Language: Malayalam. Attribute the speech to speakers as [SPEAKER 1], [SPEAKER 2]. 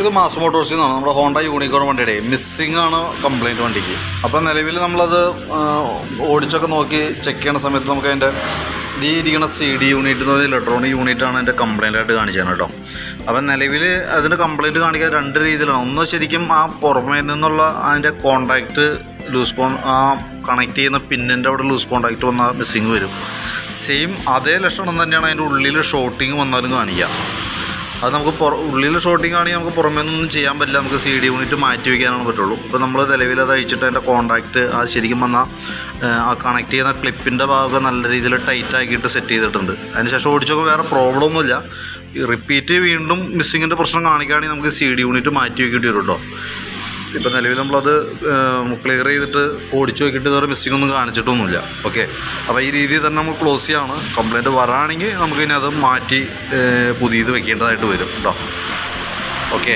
[SPEAKER 1] ഇത് മാസ് മോട്ടോഴ്സിൽ നിന്നാണ് നമ്മുടെ ഹോണ്ട യൂണിക്കോൺ വണ്ടിയുടെ മിസ്സിംഗ് ആണ് കംപ്ലയിൻറ്റ് വണ്ടിക്ക്. അപ്പോൾ നിലവിൽ നമ്മളത് ഓടിച്ചൊക്കെ നോക്കി ചെക്ക് ചെയ്യുന്ന സമയത്ത് നമുക്ക് അതിൻ്റെ ഈ ഇരിക്കുന്ന CD യൂണിറ്റ് എന്ന് പറഞ്ഞ ഇലക്ട്രോണിക് യൂണിറ്റാണ് അതിൻ്റെ കംപ്ലയിൻ്റ് ആയിട്ട് കാണിച്ചത് കേട്ടോ. അപ്പം നിലവിൽ അതിന് കംപ്ലയിൻറ്റ് കാണിക്കാൻ രണ്ട് രീതിയിലാണ്. ഒന്ന് ശരിക്കും ആ പുറമേ നിന്നുള്ള അതിൻ്റെ കോണ്ടാക്റ്റ് ആ കണക്ട് ചെയ്യുന്ന പിന്നിൻ്റെ അവിടെ ലൂസ് കോണ്ടാക്റ്റ് വന്നാൽ മിസ്സിങ് വരും. സെയിം അതേ ലക്ഷണം തന്നെയാണ് അതിൻ്റെ ഉള്ളിൽ ഷോർട്ടിങ് വന്നാലും കാണിക്കുക. അത് നമുക്ക് ഉള്ളിൽ ഷോർട്ടിങ് ആണെങ്കിൽ നമുക്ക് പുറമേ നിന്നൊന്നും ചെയ്യാൻ പറ്റില്ല, നമുക്ക് CD യൂണിറ്റ് മാറ്റി വയ്ക്കാനാണ് പറ്റുള്ളൂ. ഇപ്പോൾ നമ്മൾ നിലവിൽ അത് അഴിച്ചിട്ട് അതിൻ്റെ കോണ്ടാക്റ്റ് അത് ശരിക്കും വന്നാൽ ആ കണക്ട് ചെയ്യുന്ന ക്ലിപ്പിൻ്റെ ഭാഗം നല്ല രീതിയിൽ ടൈറ്റ് ആക്കിയിട്ട് സെറ്റ് ചെയ്തിട്ടുണ്ട്. അതിനുശേഷം ഓടിച്ചൊക്കെ വേറെ പ്രോബ്ലം ഒന്നുമില്ല. റിപ്പീറ്റ് വീണ്ടും മിസ്സിങ്ങിൻ്റെ പ്രശ്നം കാണിക്കുകയാണെങ്കിൽ നമുക്ക് CD യൂണിറ്റ് മാറ്റി വയ്ക്കേണ്ടി വരും കേട്ടോ. ഇപ്പോൾ നിലവിൽ നമ്മളത് ക്ലിയർ ചെയ്തിട്ട് ഓടിച്ച് നോക്കിയിട്ട് ഇതുവരെ മിസ്സിംഗ് ഒന്നും കാണിച്ചിട്ടൊന്നുമില്ല. ഓക്കെ, അപ്പോൾ ഈ രീതിയിൽ തന്നെ നമ്മൾ ക്ലോസ് ചെയ്യാണ്. കംപ്ലയിൻറ്റ് വരാണെങ്കിൽ നമുക്കിനി അത് മാറ്റി പുതിയത് വെക്കേണ്ടതായിട്ട് വരും കേട്ടോ. ഓക്കെ.